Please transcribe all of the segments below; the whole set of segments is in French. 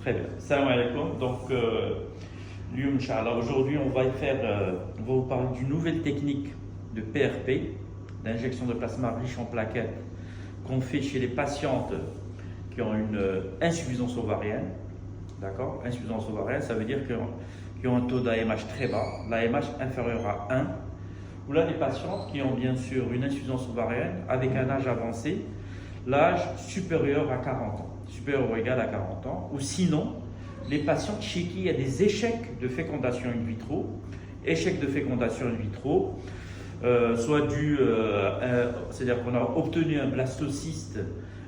Très bien. Salam alaikum. Donc, Inch'Allah, aujourd'hui, on va vous parler d'une nouvelle technique de PRP, d'injection de plasma riche en plaquettes, qu'on fait chez les patientes qui ont une insuffisance ovarienne. D'accord? Insuffisance ovarienne, ça veut dire qu'ils ont un taux d'AMH très bas, l'AMH inférieur à 1. Ou là, les patientes qui ont bien sûr une insuffisance ovarienne avec un âge avancé, l'âge supérieur à 40 ans, supérieur ou égal à 40 ans, ou sinon, les patientes chez qui il y a des échecs de fécondation in vitro, échecs de fécondation in vitro, soit dû, c'est-à-dire qu'on a obtenu un blastocyste,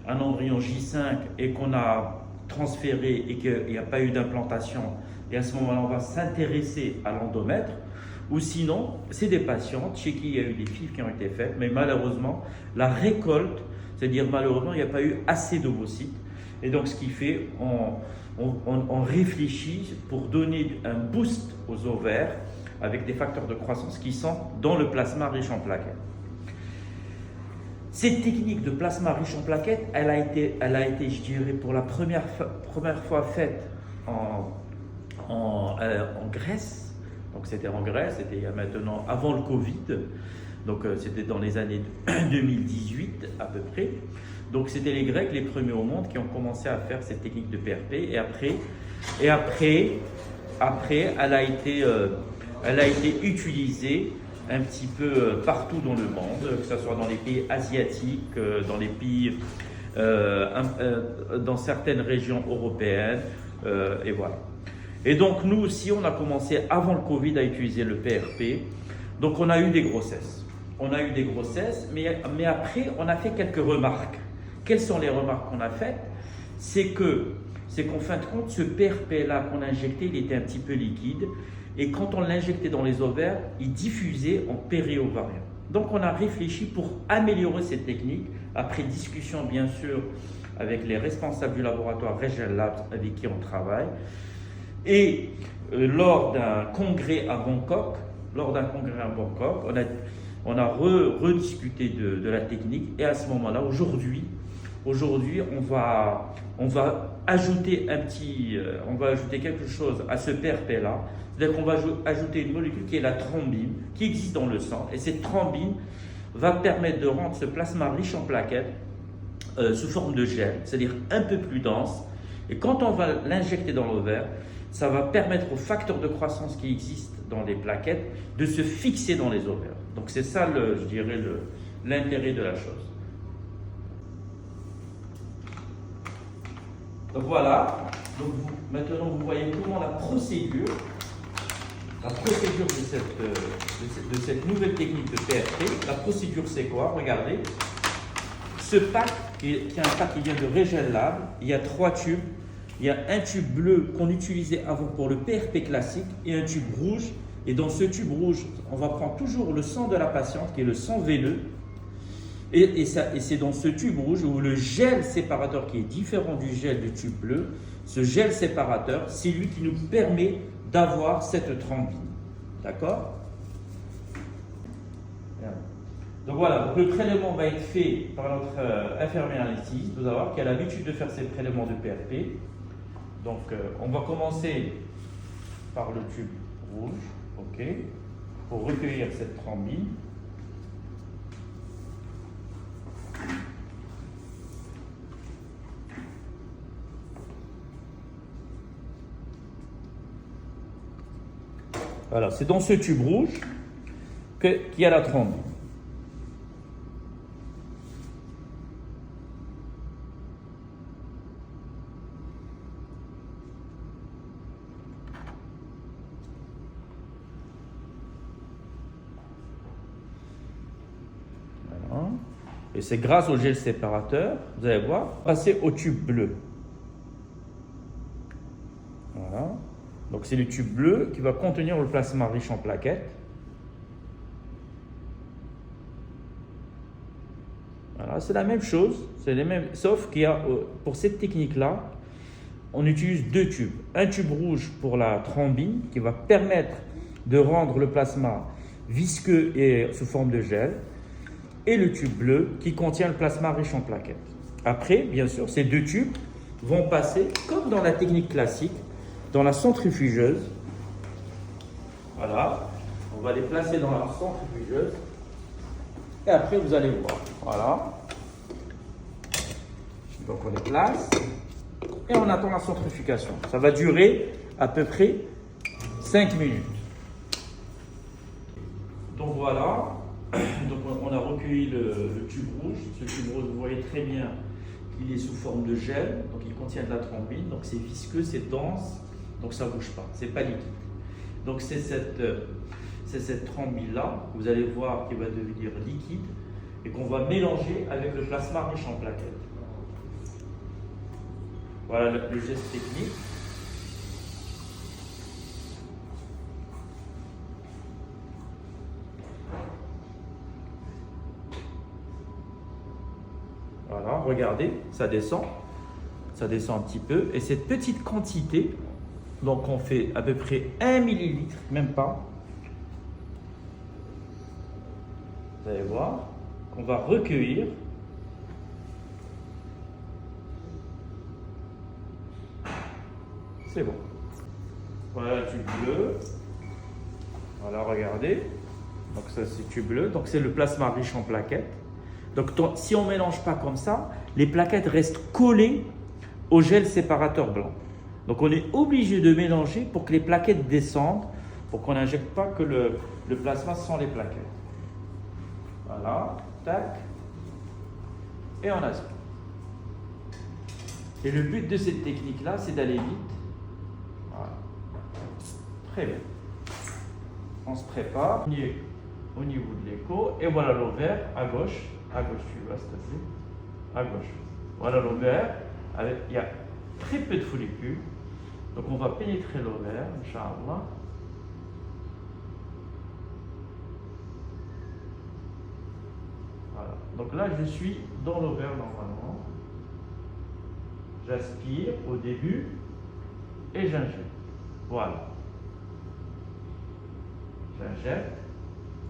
un embryon J5 et qu'on a transféré et qu'il n'y a pas eu d'implantation, et à ce moment-là, on va s'intéresser à l'endomètre. Ou sinon, c'est des patientes chez qui il y a eu des FIV qui ont été faites, mais malheureusement, la récolte, c'est-à-dire malheureusement, il n'y a pas eu assez d'ovocytes. Et donc, ce qui fait, on réfléchit pour donner un boost aux ovaires avec des facteurs de croissance qui sont dans le plasma riche en plaquettes. Cette technique de plasma riche en plaquettes, elle a été, je dirais, pour la première fois faite en Grèce. Donc c'était en Grèce, c'était il y a maintenant avant le Covid, donc c'était dans les années 2018 à peu près. Donc c'était les Grecs les premiers au monde qui ont commencé à faire cette technique de PRP et après elle a été utilisée un petit peu partout dans le monde, que ce soit dans les pays asiatiques, dans les pays, dans certaines régions européennes, et voilà. Et donc nous aussi, on a commencé avant le Covid à utiliser le PRP. Donc on a eu des grossesses. Mais après, on a fait quelques remarques. Quelles sont les remarques qu'on a faites? C'est qu'en fin de compte, ce PRP-là qu'on a injecté, il était un petit peu liquide. Et quand on l'injectait dans les ovaires, il diffusait en péri-ovarien. Donc on a réfléchi pour améliorer cette technique, après discussion bien sûr avec les responsables du laboratoire Regional Labs avec qui on travaille. Et lors d'un congrès à Bangkok, on a rediscuté de la technique. Et à ce moment-là, aujourd'hui, on va ajouter quelque chose à ce PRP-là. C'est-à-dire qu'on va ajouter une molécule qui est la thrombine, qui existe dans le sang. Et cette thrombine va permettre de rendre ce plasma riche en plaquettes sous forme de gel, c'est-à-dire un peu plus dense. Et quand on va l'injecter dans l'ovaire, ça va permettre aux facteurs de croissance qui existent dans les plaquettes de se fixer dans les ovaires. Donc c'est ça, je dirais, l'intérêt de la chose. Donc voilà, maintenant vous voyez comment la procédure de cette nouvelle technique de PRP. La procédure c'est quoi? Regardez, ce pack qui est un pack qui vient de Regional Lab, il y a 3 tubes. Il y a un tube bleu qu'on utilisait avant pour le PRP classique et un tube rouge. Et dans ce tube rouge, on va prendre toujours le sang de la patiente, qui est le sang veineux. Et c'est dans ce tube rouge où le gel séparateur, qui est différent du gel du tube bleu, ce gel séparateur, c'est lui qui nous permet d'avoir cette thrombine. D'accord? Donc voilà, donc le prélèvement va être fait par notre infirmière anesthésiste. Vous allez voir qu'elle a l'habitude de faire ces prélèvements de PRP. Donc, on va commencer par le tube rouge, ok, pour recueillir cette thrombine. Voilà, c'est dans ce tube rouge qu'il y a la thrombine. Et c'est grâce au gel séparateur, vous allez voir, passer au tube bleu. Voilà. Donc c'est le tube bleu qui va contenir le plasma riche en plaquettes. Voilà, c'est la même chose, sauf qu'il y a, pour cette technique-là, on utilise 2 tubes. Un tube rouge pour la thrombine qui va permettre de rendre le plasma visqueux et sous forme de gel. Et le tube bleu qui contient le plasma riche en plaquettes. Après, bien sûr, ces 2 tubes vont passer, comme dans la technique classique, dans la centrifugeuse. Voilà. On va les placer dans la centrifugeuse. Et après, vous allez voir. Voilà. Donc, on les place. Et on attend la centrifugation. Ça va durer à peu près 5 minutes. Donc, voilà. Donc, on a recueilli le tube rouge. Ce tube rouge, vous voyez très bien qu'il est sous forme de gel. Donc, il contient de la thrombine. Donc, c'est visqueux, c'est dense. Donc, ça ne bouge pas. C'est pas liquide. Donc, c'est cette thrombine-là, vous allez voir qui va devenir liquide et qu'on va mélanger avec le plasma riche en plaquettes. Voilà le geste technique. Voilà, regardez, ça descend un petit peu. Et cette petite quantité, donc on fait à peu près 1 millilitre, même pas. Vous allez voir qu'on va recueillir. C'est bon. Voilà le tube bleu. Voilà, regardez. Donc ça c'est tube bleu. Donc c'est le plasma riche en plaquettes. Donc si on ne mélange pas comme ça, les plaquettes restent collées au gel séparateur blanc. Donc on est obligé de mélanger pour que les plaquettes descendent, pour qu'on n'injecte pas que le plasma sans les plaquettes. Voilà, tac, et on aspire. Et le but de cette technique-là, c'est d'aller vite. Voilà. Très bien. On se prépare au niveau de l'écho, et voilà l'ovaire à gauche tu vois, s'il te plaît, à gauche. Voilà l'ovaire, il y a très peu de follicules, donc on va pénétrer l'ovaire, Inch'Allah. Voilà. Donc là, je suis dans l'ovaire normalement. J'aspire au début et j'injecte. Voilà. J'injecte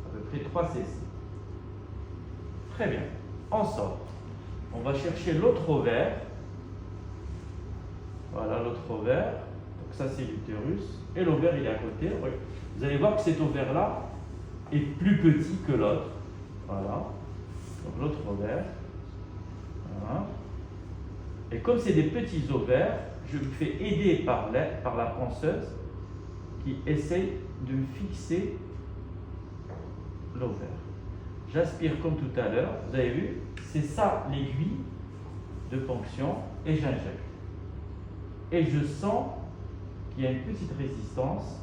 à peu près 3 cc. Très bien. On sort. On va chercher l'autre ovaire. Voilà l'autre ovaire. Donc ça, c'est l'utérus. Et l'ovaire, il est à côté. Vous allez voir que cet ovaire-là est plus petit que l'autre. Voilà. Donc l'autre ovaire. Voilà. Et comme c'est des petits ovaires, je me fais aider par la ponceuse qui essaye de me fixer l'ovaire. J'aspire comme tout à l'heure, vous avez vu, c'est ça l'aiguille de ponction et j'injecte. Et je sens qu'il y a une petite résistance